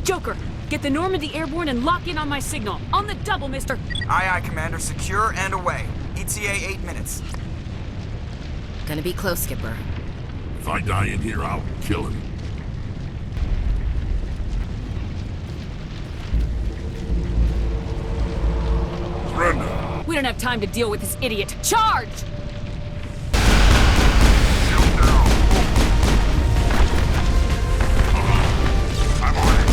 Joker, get the Normandy airborne and lock in on my signal. On the double, mister. Aye, aye, Commander. Secure and away. ETA 8 minutes. Gonna be close, Skipper. If I die in here, I'll kill him. Surrender! We don't have time to deal with this idiot. Charge! Shield down! I'm on it!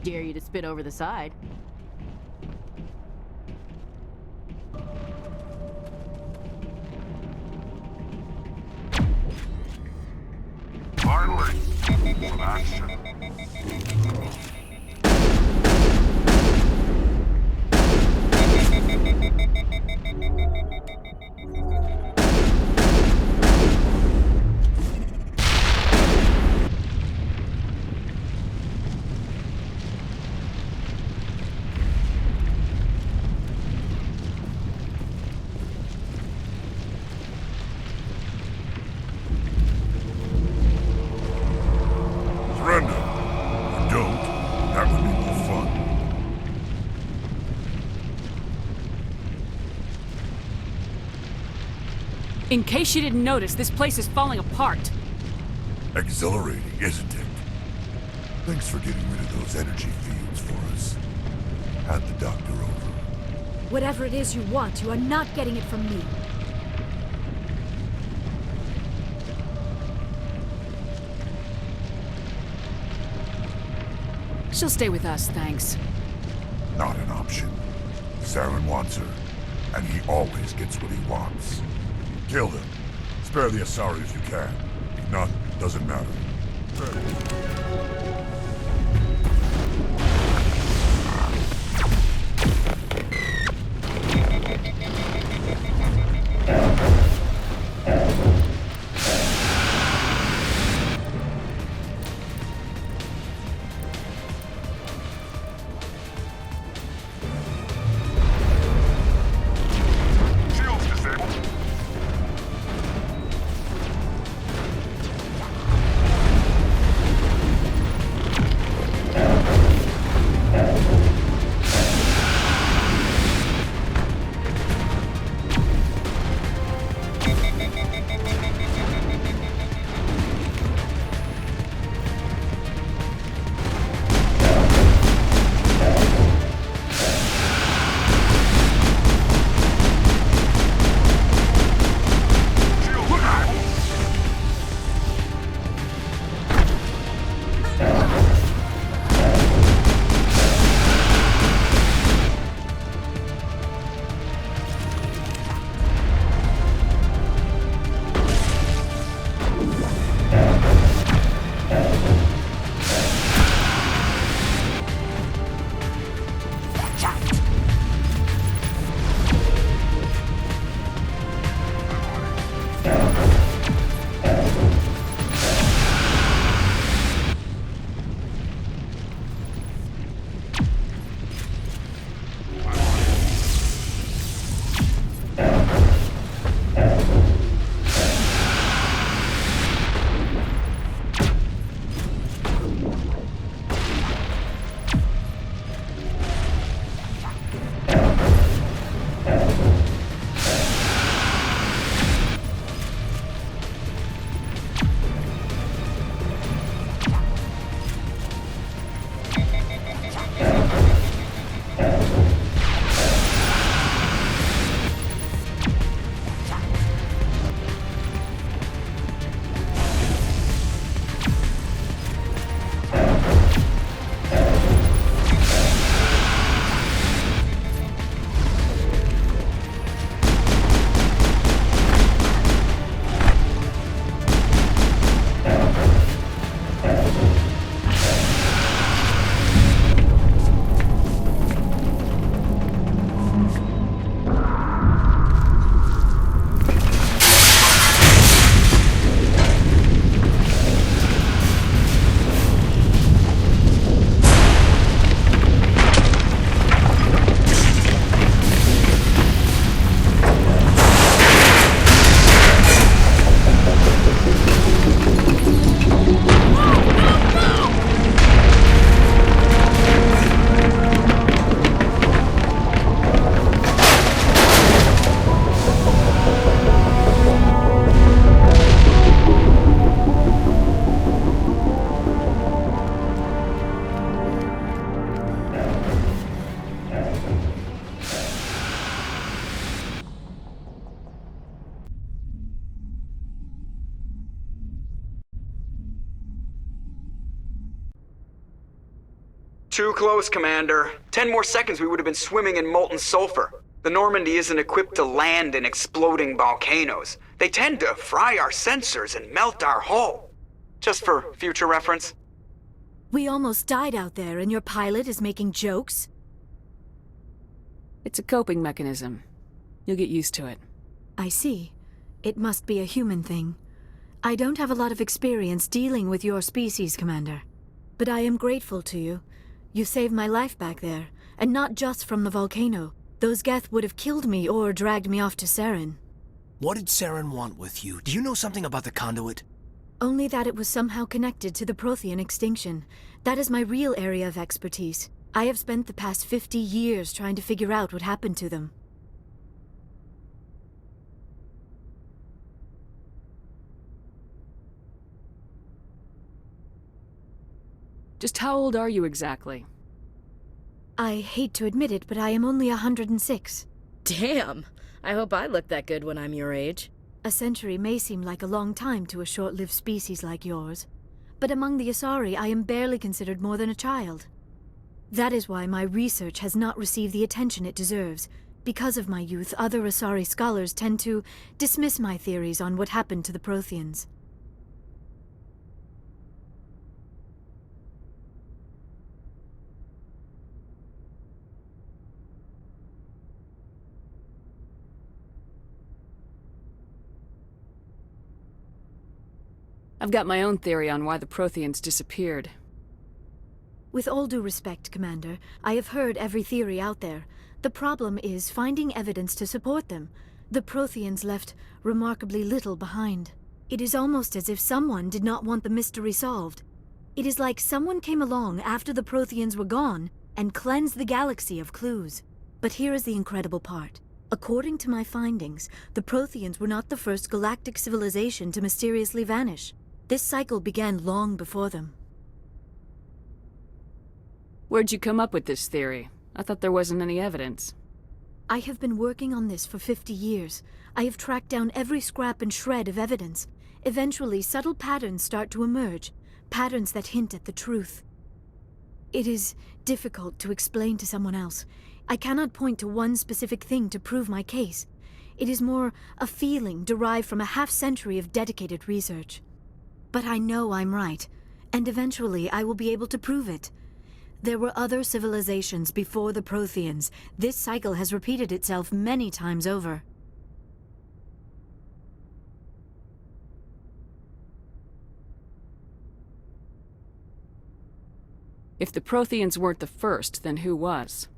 Dare you to spit over the side. Finally, some action. Surrender. Or don't. That would be more fun. In case you didn't notice, this place is falling apart. Exhilarating, isn't it? Thanks for getting rid of those energy fields for us. Hand the doctor over. Whatever it is you want, you are not getting it from me. She'll stay with us, thanks. Not an option. Saren wants her, and he always gets what he wants. Kill him. Spare the Asari if you can. If not, doesn't matter. Shields disabled. Too close, Commander. 10 more seconds we would have been swimming in molten sulfur. The Normandy isn't equipped to land in exploding volcanoes. They tend to fry our sensors and melt our hull. Just for future reference. We almost died out there, and your pilot is making jokes? It's a coping mechanism. You'll get used to it. I see. It must be a human thing. I don't have a lot of experience dealing with your species, Commander. But I am grateful to you. You saved my life back there, and not just from the volcano. Those Geth would have killed me or dragged me off to Saren. What did Saren want with you? Do you know something about the conduit? Only that it was somehow connected to the Prothean extinction. That is my real area of expertise. I have spent the past 50 years trying to figure out what happened to them. Just how old are you exactly? I hate to admit it, but I am only 106. Damn! I hope I look that good when I'm your age. A century may seem like a long time to a short-lived species like yours, but among the Asari I am barely considered more than a child. That is why my research has not received the attention it deserves. Because of my youth, other Asari scholars tend to dismiss my theories on what happened to the Protheans. I've got my own theory on why the Protheans disappeared. With all due respect, Commander, I have heard every theory out there. The problem is finding evidence to support them. The Protheans left remarkably little behind. It is almost as if someone did not want the mystery solved. It is like someone came along after the Protheans were gone and cleansed the galaxy of clues. But here is the incredible part. According to my findings, the Protheans were not the first galactic civilization to mysteriously vanish. This cycle began long before them. Where'd you come up with this theory? I thought there wasn't any evidence. I have been working on this for 50 years. I have tracked down every scrap and shred of evidence. Eventually, subtle patterns start to emerge, patterns that hint at the truth. It is difficult to explain to someone else. I cannot point to one specific thing to prove my case. It is more a feeling derived from a half-century of dedicated research. But I know I'm right, and eventually I will be able to prove it. There were other civilizations before the Protheans. This cycle has repeated itself many times over. If the Protheans weren't the first, then who was?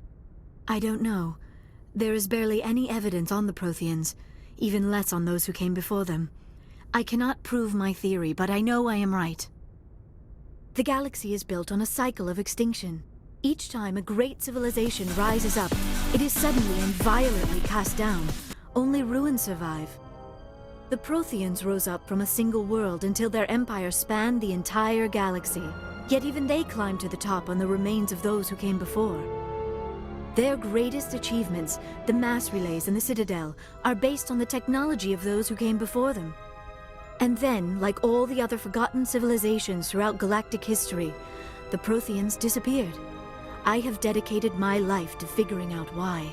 I don't know. There is barely any evidence on the Protheans, even less on those who came before them. I cannot prove my theory, but I know I am right. The galaxy is built on a cycle of extinction. Each time a great civilization rises up, it is suddenly and violently cast down. Only ruins survive. The Protheans rose up from a single world until their empire spanned the entire galaxy. Yet even they climbed to the top on the remains of those who came before. Their greatest achievements, the mass relays and the Citadel, are based on the technology of those who came before them. And then, like all the other forgotten civilizations throughout galactic history, the Protheans disappeared. I have dedicated my life to figuring out why.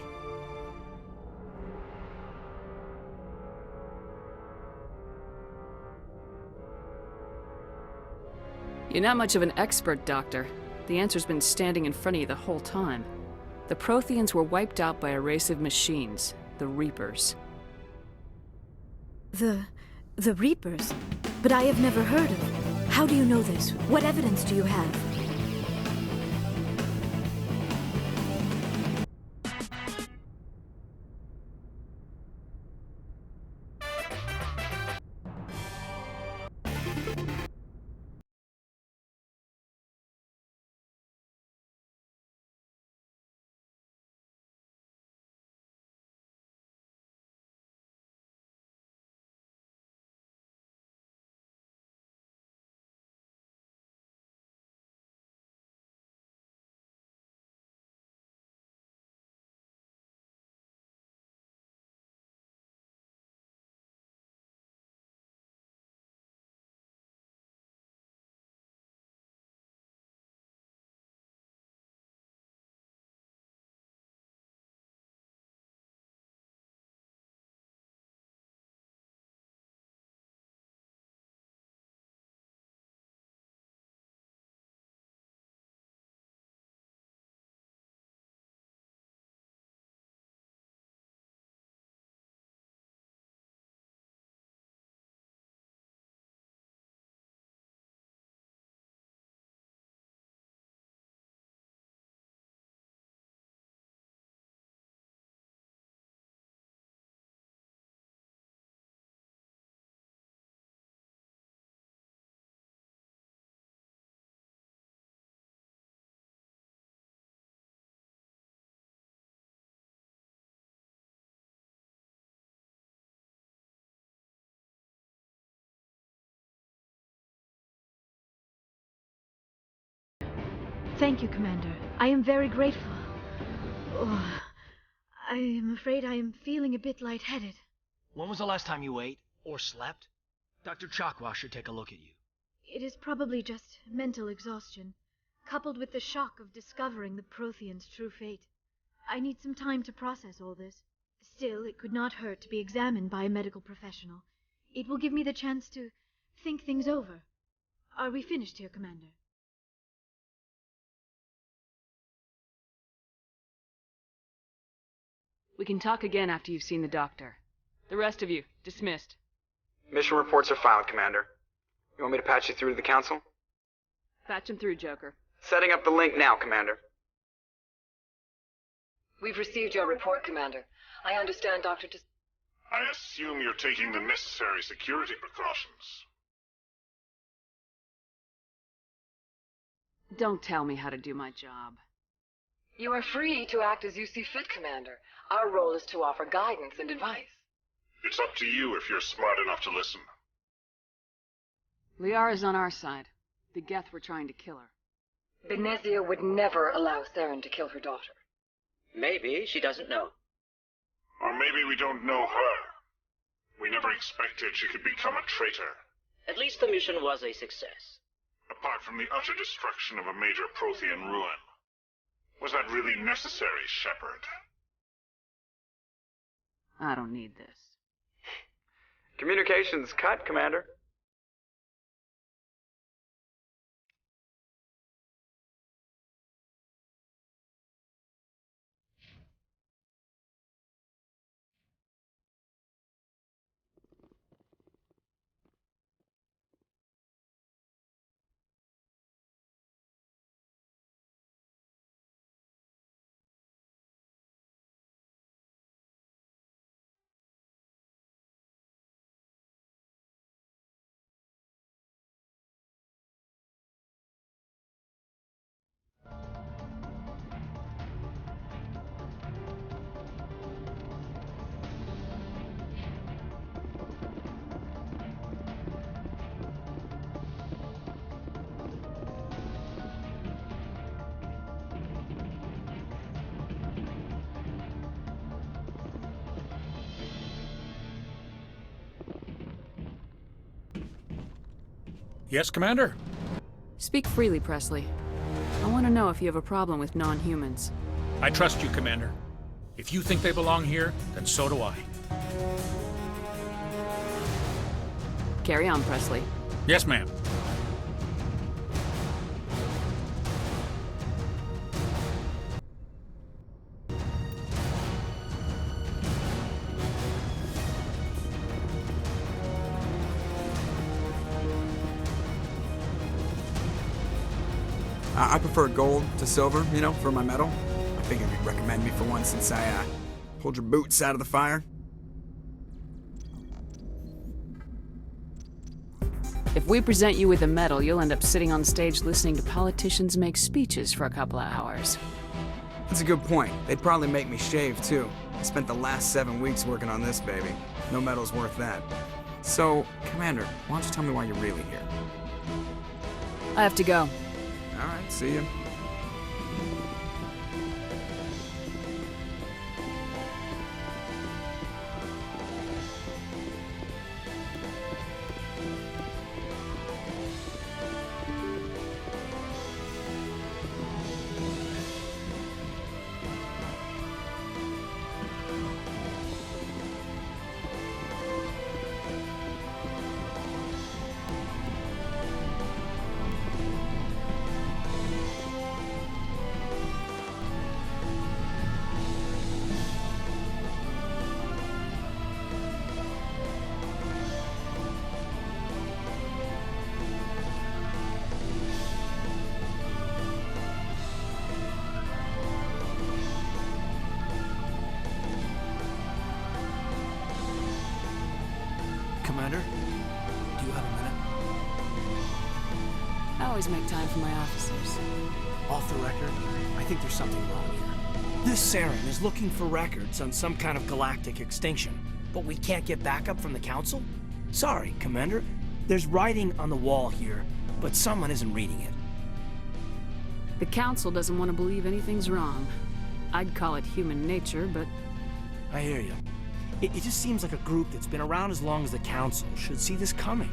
You're not much of an expert, Doctor. The answer's been standing in front of you the whole time. The Protheans were wiped out by a race of machines, the Reapers. The Reapers? But I have never heard of them. How do you know this? What evidence do you have? Thank you, Commander. I am very grateful. Oh, I am afraid I am feeling a bit lightheaded. When was the last time you ate or slept? Dr. Chakwa should take a look at you. It is probably just mental exhaustion, coupled with the shock of discovering the Prothean's true fate. I need some time to process all this. Still, it could not hurt to be examined by a medical professional. It will give me the chance to think things over. Are we finished here, Commander? We can talk again after you've seen the doctor. The rest of you, dismissed. Mission reports are filed, Commander. You want me to patch you through to the Council? Patch him through, Joker. Setting up the link now, Commander. We've received your report, Commander. I understand Dr. I assume you're taking the necessary security precautions. Don't tell me how to do my job. You are free to act as you see fit, Commander. Our role is to offer guidance and advice. It's up to you if you're smart enough to listen. Liara's on our side. The Geth were trying to kill her. Benezia would never allow Therum to kill her daughter. Maybe she doesn't know. Or maybe we don't know her. We never expected she could become a traitor. At least the mission was a success. Apart from the utter destruction of a major Prothean ruin. Was that really necessary, Shepard? I don't need this. Communications cut, Commander. Yes, Commander? Speak freely, Presley. I want to know if you have a problem with non-humans. I trust you, Commander. If you think they belong here, then so do I. Carry on, Presley. Yes, ma'am. I prefer gold to silver, you know, for my medal. I figured you'd recommend me for one since I pulled your boots out of the fire. If we present you with a medal, you'll end up sitting on stage listening to politicians make speeches for a couple of hours. That's a good point. They'd probably make me shave, too. I spent the last 7 weeks working on this baby. No medal's worth that. So, Commander, why don't you tell me why you're really here? I have to go. All right, see ya. Commander, do you have a minute? I always make time for my officers. Off the record, I think there's something wrong here. This Saren is looking for records on some kind of galactic extinction, but we can't get backup from the Council? Sorry, Commander. There's writing on the wall here, but someone isn't reading it. The Council doesn't want to believe anything's wrong. I'd call it human nature, but I hear you. It just seems like a group that's been around as long as the Council should see this coming.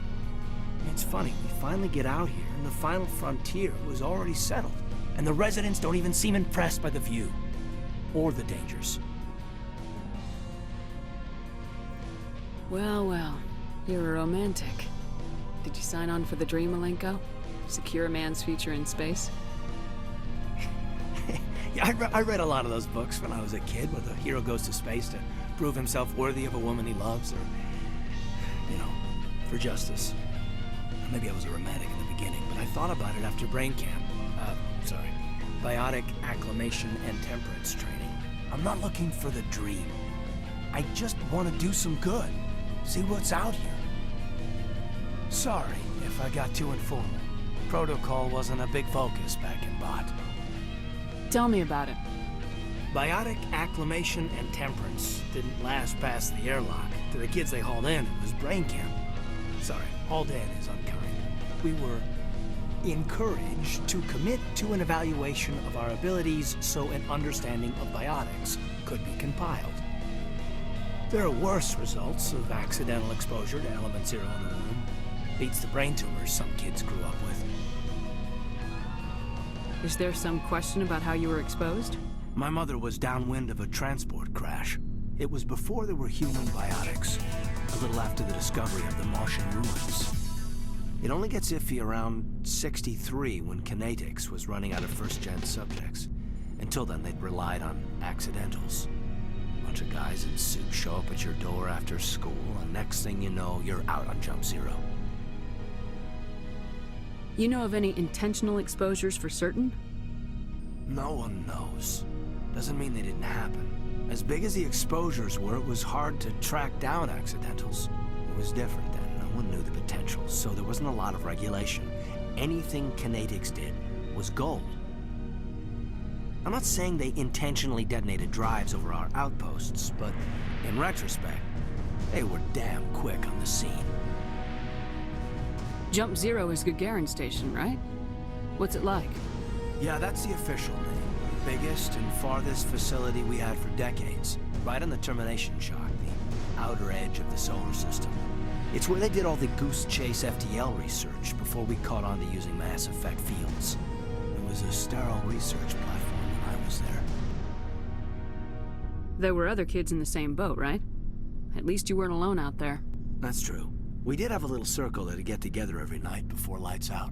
It's funny, we finally get out here, and the final frontier was already settled. And the residents don't even seem impressed by the view. Or the dangers. Well, well. You're a romantic. Did you sign on for the dream, Malenko? Secure a man's future in space? Yeah, I read a lot of those books when I was a kid, where the hero goes to space to prove himself worthy of a woman he loves, or, you know, for justice. Maybe I was a romantic in the beginning, but I thought about it after brain camp. Biotic acclimation and temperance training. I'm not looking for the dream. I just want to do some good. See what's out here. Sorry if I got too informal. Protocol wasn't a big focus back in Bot. Tell me about it. Biotic acclimation and temperance didn't last past the airlock. To the kids they hauled in, it was brain camp. Sorry, hauled in is unkind. We were encouraged to commit to an evaluation of our abilities so an understanding of biotics could be compiled. There are worse results of accidental exposure to element 0 in the womb. Beats the brain tumors some kids grew up with. Is there some question about how you were exposed? My mother was downwind of a transport crash. It was before there were human biotics, a little after the discovery of the Martian ruins. It only gets iffy around 63 when kinetics was running out of first-gen subjects. Until then, they'd relied on accidentals. A bunch of guys in suits show up at your door after school, and next thing you know, you're out on Jump Zero. You know of any intentional exposures for certain? No one knows. Doesn't mean they didn't happen. As big as the exposures were, it was hard to track down accidentals. It was different then. No one knew the potential, so there wasn't a lot of regulation. Anything kinetics did was gold. I'm not saying they intentionally detonated drives over our outposts, but in retrospect, they were damn quick on the scene. Jump Zero is Gagarin Station, right? What's it like? Yeah, that's the official name. Biggest and farthest facility we had for decades. Right on the termination shock, the outer edge of the solar system. It's where they did all the Goose Chase FTL research before we caught on to using mass effect fields. It was a sterile research platform when I was there. There were other kids in the same boat, right? At least you weren't alone out there. That's true. We did have a little circle that'd get together every night before lights out.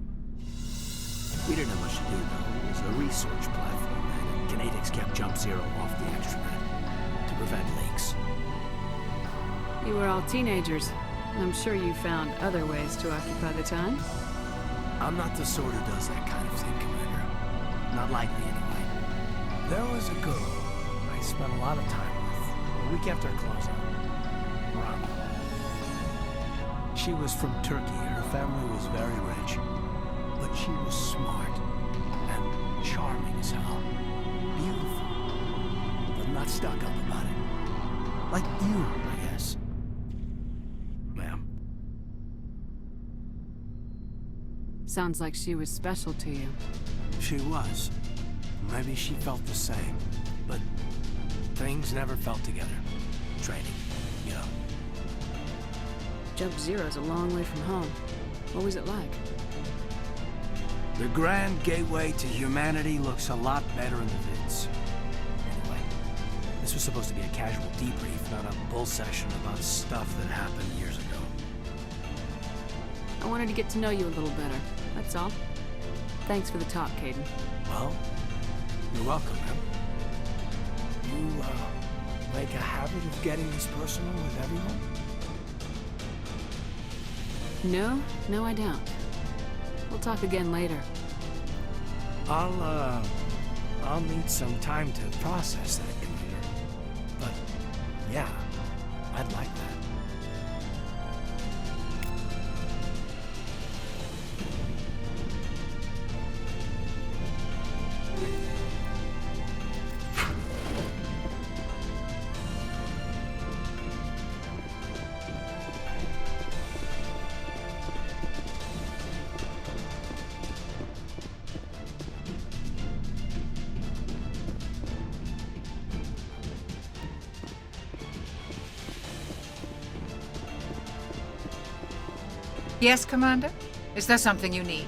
We didn't have much to do, though. It was a research platform, and kinetics kept Jump Zero off the extranet to prevent leaks. You were all teenagers. I'm sure you found other ways to occupy the time. I'm not the sort who does that kind of thing, Commander. Not likely, anyway. There was a girl I spent a lot of time with, a week after closeout. Rami. She was from Turkey. Her family was very rich. But she was smart and charming as hell. Beautiful. But not stuck up about it. Like you, I guess. Ma'am. Sounds like she was special to you. She was. Maybe she felt the same. But things never felt together. Training, you know. Jump Zero's a long way from home. What was it like? The grand gateway to humanity looks a lot better in the vids. Anyway, this was supposed to be a casual debrief, not a bull session about stuff that happened years ago. I wanted to get to know you a little better, that's all. Thanks for the talk, Kaidan. Well, you're welcome, man. You, make a habit of getting this personal with everyone? No, I don't. We'll talk again later. I'll need some time to process that, Commander. But, yeah, I'd like that. Yes, Commander? Is there something you need?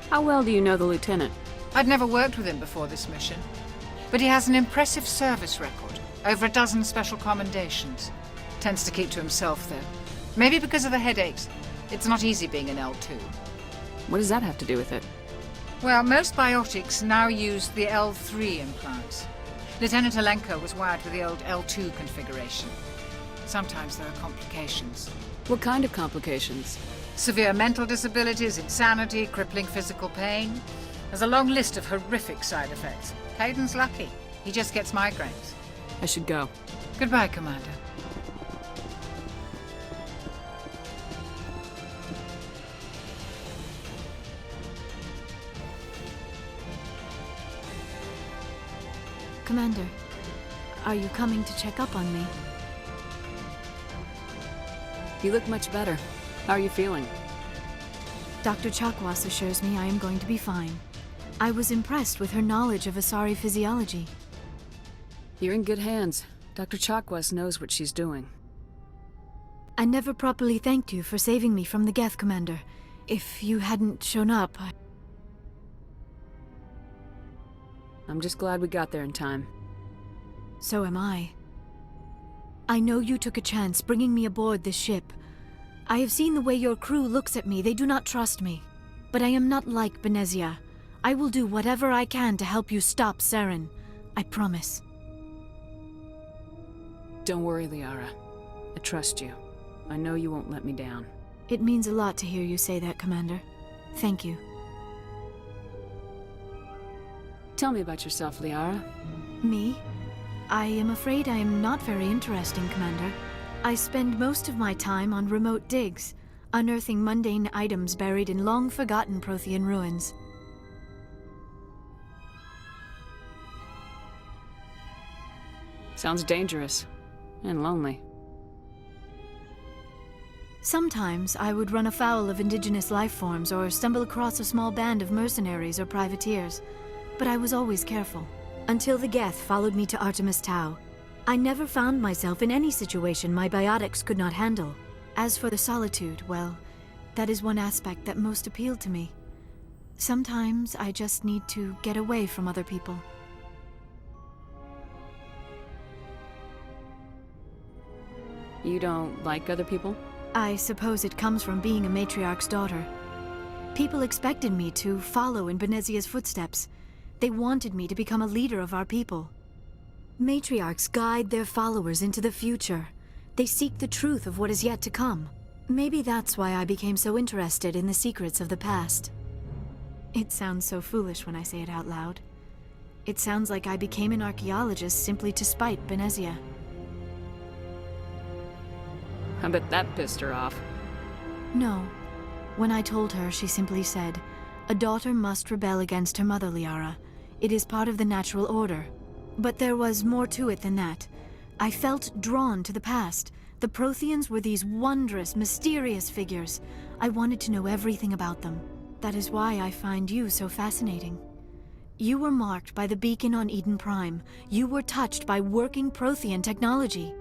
How well do you know the Lieutenant? I'd never worked with him before this mission, but he has an impressive service record. Over a dozen special commendations. Tends to keep to himself, though. Maybe because of the headaches. It's not easy being an L2. What does that have to do with it? Well, most biotics now use the L3 implants. Lieutenant Alenko was wired with the old L2 configuration. Sometimes there are complications. What kind of complications? Severe mental disabilities, insanity, crippling physical pain. There's a long list of horrific side effects. Kaidan's lucky. He just gets migraines. I should go. Goodbye, Commander. Commander, are you coming to check up on me? You look much better. How are you feeling? Dr. Chakwas assures me I am going to be fine. I was impressed with her knowledge of Asari physiology. You're in good hands. Dr. Chakwas knows what she's doing. I never properly thanked you for saving me from the Geth, Commander. If you hadn't shown up, I'm just glad we got there in time. So am I. I know you took a chance bringing me aboard this ship. I have seen the way your crew looks at me. They do not trust me. But I am not like Benezia. I will do whatever I can to help you stop Saren. I promise. Don't worry, Liara. I trust you. I know you won't let me down. It means a lot to hear you say that, Commander. Thank you. Tell me about yourself, Liara. Me? I am afraid I am not very interesting, Commander. I spend most of my time on remote digs, unearthing mundane items buried in long-forgotten Prothean ruins. Sounds dangerous. And lonely. Sometimes I would run afoul of indigenous life forms or stumble across a small band of mercenaries or privateers, but I was always careful. Until the Geth followed me to Artemis Tau. I never found myself in any situation my biotics could not handle. As for the solitude, well, that is one aspect that most appealed to me. Sometimes I just need to get away from other people. You don't like other people? I suppose it comes from being a matriarch's daughter. People expected me to follow in Benezia's footsteps. They wanted me to become a leader of our people. Matriarchs guide their followers into the future. They seek the truth of what is yet to come. Maybe that's why I became so interested in the secrets of the past. It sounds so foolish when I say it out loud. It sounds like I became an archaeologist simply to spite Benezia. I bet that pissed her off. No. When I told her, she simply said, "A daughter must rebel against her mother, Liara. It is part of the natural order." But there was more to it than that. I felt drawn to the past. The Protheans were these wondrous, mysterious figures. I wanted to know everything about them. That is why I find you so fascinating. You were marked by the beacon on Eden Prime. You were touched by working Prothean technology.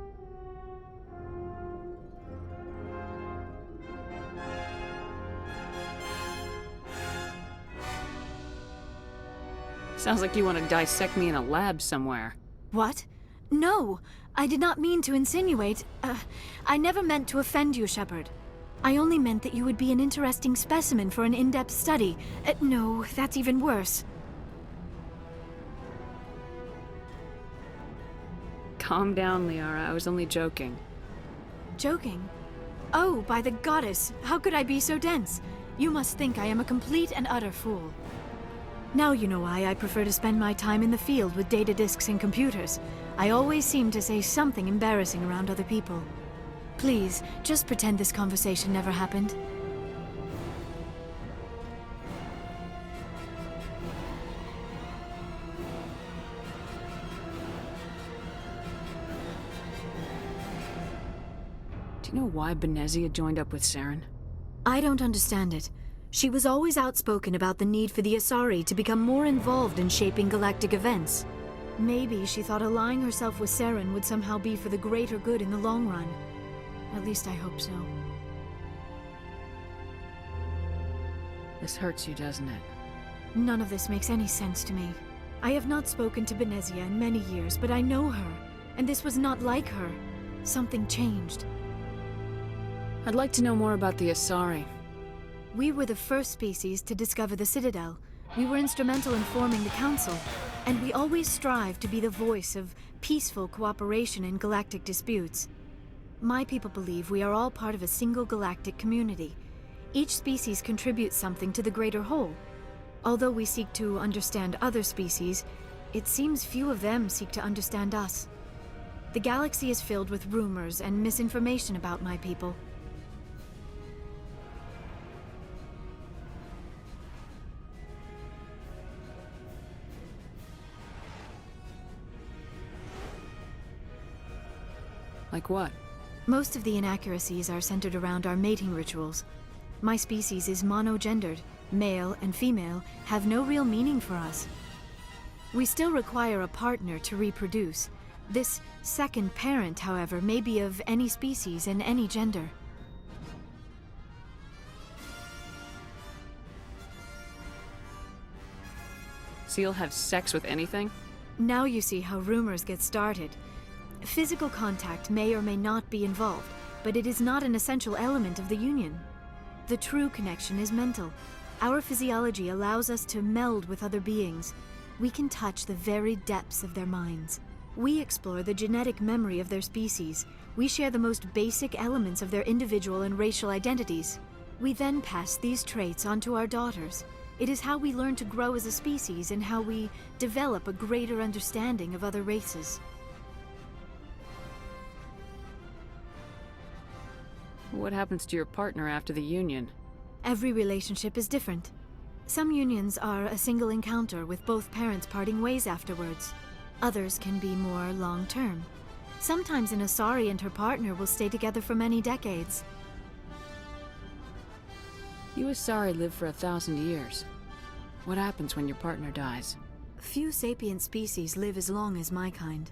Sounds like you want to dissect me in a lab somewhere. What? No! I did not mean to insinuate. I never meant to offend you, Shepard. I only meant that you would be an interesting specimen for an in-depth study. No, that's even worse. Calm down, Liara. I was only joking. Joking? Oh, by the goddess, how could I be so dense? You must think I am a complete and utter fool. Now you know why I prefer to spend my time in the field with data disks and computers. I always seem to say something embarrassing around other people. Please, just pretend this conversation never happened. Do you know why Benezia joined up with Saren? I don't understand it. She was always outspoken about the need for the Asari to become more involved in shaping galactic events. Maybe she thought allying herself with Saren would somehow be for the greater good in the long run. At least I hope so. This hurts you, doesn't it? None of this makes any sense to me. I have not spoken to Benezia in many years, but I know her, and this was not like her. Something changed. I'd like to know more about the Asari. We were the first species to discover the Citadel. We were instrumental in forming the Council, and we always strive to be the voice of peaceful cooperation in galactic disputes. My people believe we are all part of a single galactic community. Each species contributes something to the greater whole. Although we seek to understand other species, it seems few of them seek to understand us. The galaxy is filled with rumors and misinformation about my people. Like what? Most of the inaccuracies are centered around our mating rituals. My species is monogendered. Male and female have no real meaning for us. We still require a partner to reproduce. This second parent, however, may be of any species and any gender. So you'll have sex with anything? Now you see how rumors get started. Physical contact may or may not be involved, but it is not an essential element of the union. The true connection is mental. Our physiology allows us to meld with other beings. We can touch the very depths of their minds. We explore the genetic memory of their species. We share the most basic elements of their individual and racial identities. We then pass these traits on to our daughters. It is how we learn to grow as a species and how we develop a greater understanding of other races. What happens to your partner after the union? Every relationship is different. Some unions are a single encounter with both parents parting ways afterwards. Others can be more long-term. Sometimes an Asari and her partner will stay together for many decades. You Asari live for 1,000 years. What happens when your partner dies? Few sapient species live as long as my kind.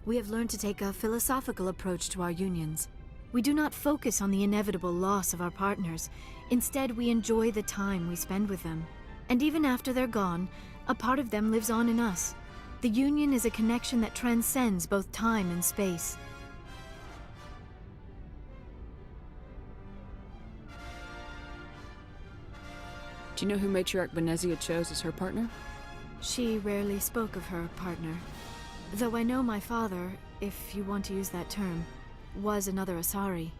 We have learned to take a philosophical approach to our unions. We do not focus on the inevitable loss of our partners. Instead, we enjoy the time we spend with them. And even after they're gone, a part of them lives on in us. The union is a connection that transcends both time and space. Do you know who Matriarch Benezia chose as her partner? She rarely spoke of her partner. Though I know my father, if you want to use that term, was another Asari.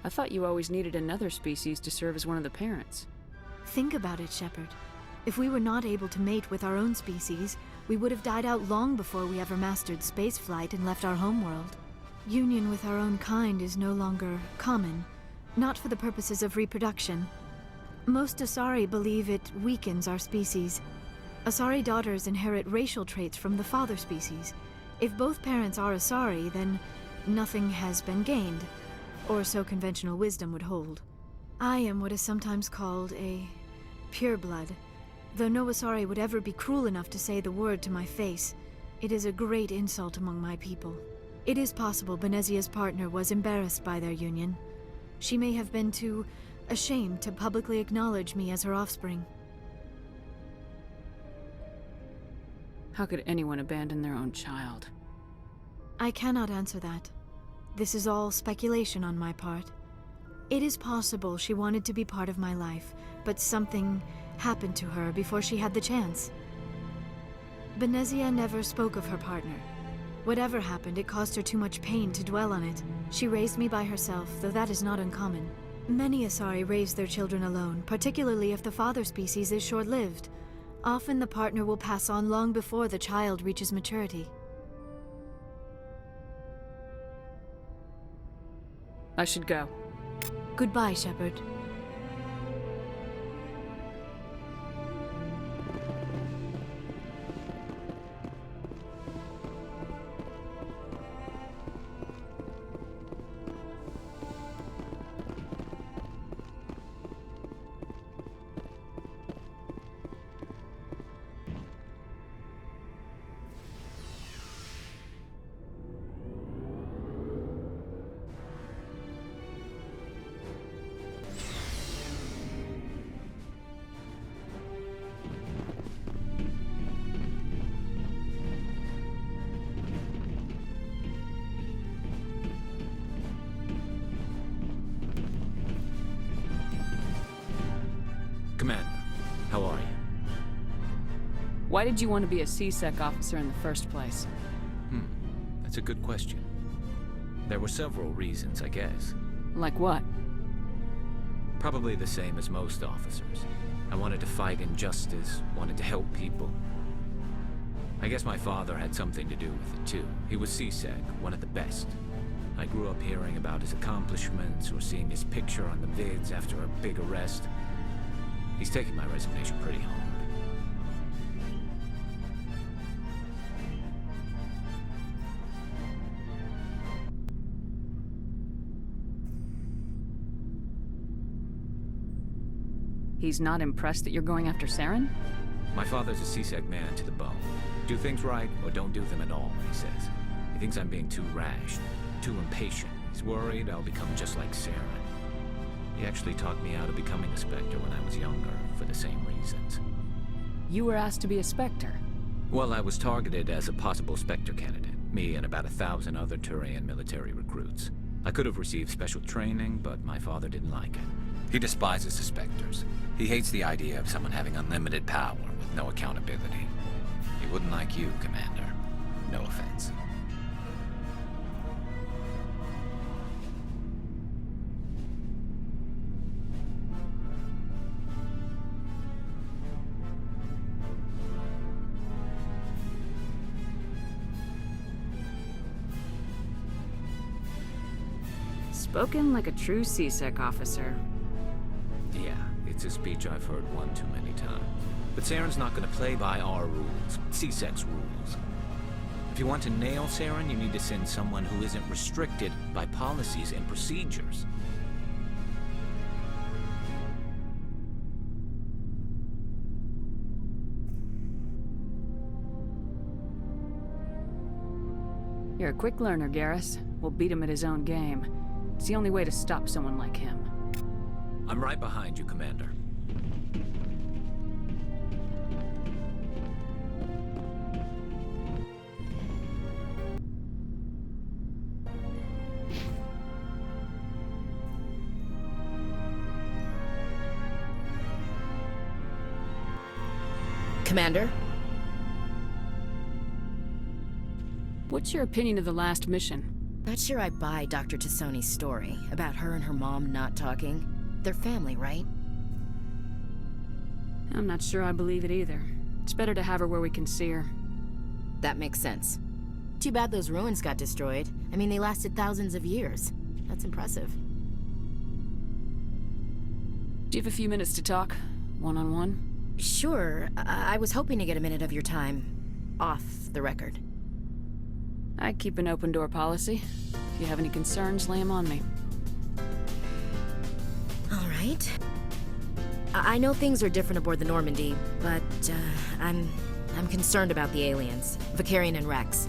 I thought you always needed another species to serve as one of the parents. Think about it, Shepard. If we were not able to mate with our own species, we would have died out long before we ever mastered spaceflight and left our homeworld. Union with our own kind is no longer common, not for the purposes of reproduction. Most Asari believe it weakens our species. Asari daughters inherit racial traits from the father species. If both parents are Asari, then nothing has been gained, or so conventional wisdom would hold. I am what is sometimes called a pureblood, though no Asari would ever be cruel enough to say the word to my face. It is a great insult among my people. It is possible Benezia's partner was embarrassed by their union. She may have been too ashamed to publicly acknowledge me as her offspring. How could anyone abandon their own child? I cannot answer that. This is all speculation on my part. It is possible she wanted to be part of my life, but something happened to her before she had the chance. Benezia never spoke of her partner. Whatever happened, it caused her too much pain to dwell on it. She raised me by herself, though that is not uncommon. Many Asari raise their children alone, particularly if the father species is short-lived. Often the partner will pass on long before the child reaches maturity. I should go. Goodbye, Shepard. Commander, how are you? Why did you want to be a CSEC officer in the first place? That's a good question. There were several reasons, I guess. Like what? Probably the same as most officers. I wanted to fight injustice, wanted to help people. I guess my father had something to do with it too. He was CSEC, one of the best. I grew up hearing about his accomplishments or seeing his picture on the vids after a big arrest. He's taking my resignation pretty hard. He's not impressed that you're going after Saren? My father's a CSEC man to the bone. Do things right or don't do them at all, he says. He thinks I'm being too rash, too impatient. He's worried I'll become just like Saren. He actually talked me out of becoming a Spectre when I was younger, for the same reasons. You were asked to be a Spectre? Well, I was targeted as a possible Spectre candidate. Me and about 1,000 other Turian military recruits. I could have received special training, but my father didn't like it. He despises the Spectres. He hates the idea of someone having unlimited power with no accountability. He wouldn't like you, Commander. No offense. Spoken like a true CSEC officer. Yeah, it's a speech I've heard one too many times. But Saren's not going to play by our rules, CSEC's rules. If you want to nail Saren, you need to send someone who isn't restricted by policies and procedures. You're a quick learner, Garrus. We'll beat him at his own game. It's the only way to stop someone like him. I'm right behind you, Commander. Commander? What's your opinion of the last mission? Not sure I buy Dr. Tassoni's story about her and her mom not talking. They're family, right? I'm not sure I believe it either. It's better to have her where we can see her. That makes sense. Too bad those ruins got destroyed. I mean, they lasted thousands of years. That's impressive. Do you have a few minutes to talk? One-on-one? Sure. I was hoping to get a minute of your time off the record. I keep an open door policy. If you have any concerns, lay them on me. All right. I know things are different aboard the Normandy, but I'm concerned about the aliens, Vicarian and Rex.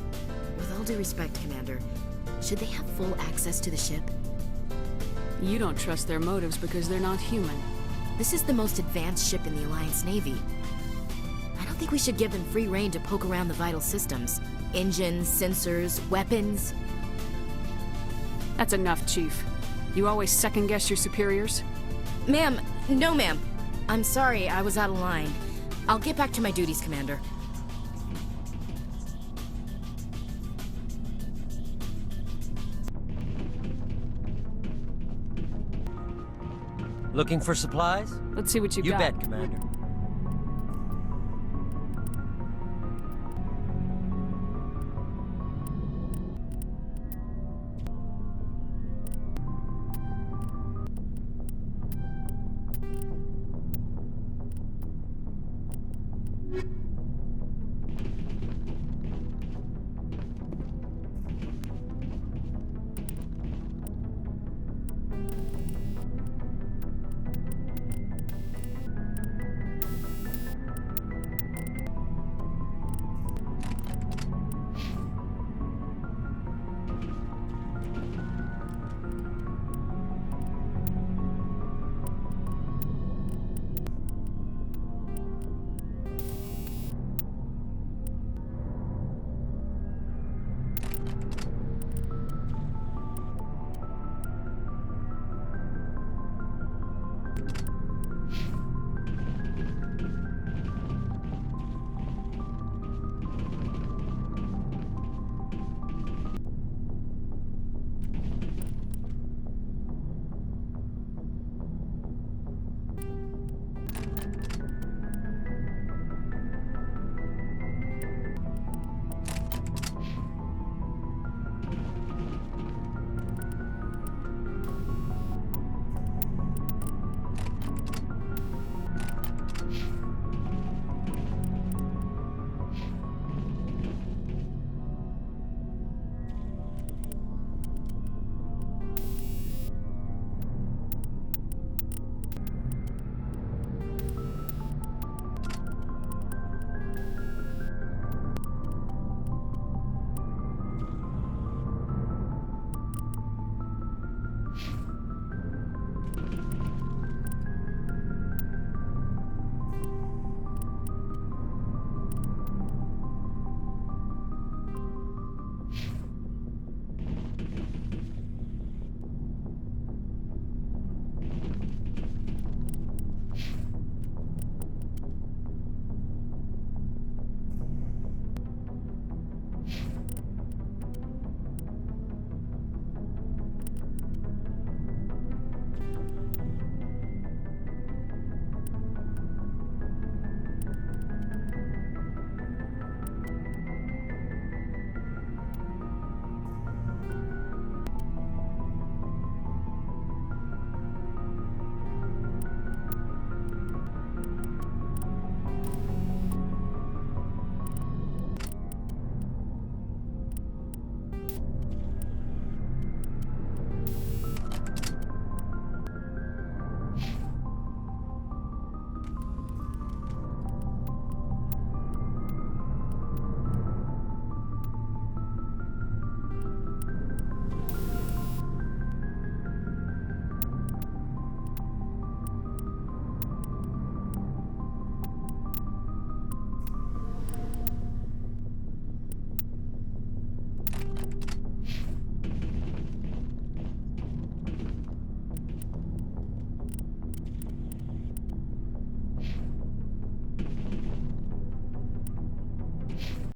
With all due respect, Commander, should they have full access to the ship? You don't trust their motives because they're not human. This is the most advanced ship in the Alliance Navy. I don't think we should give them free rein to poke around the vital systems. Engines, sensors, weapons. That's enough, Chief. You always second-guess your superiors? Ma'am, no ma'am. I'm sorry, I was out of line. I'll get back to my duties, Commander. Looking for supplies? Let's see what you got. You bet, Commander.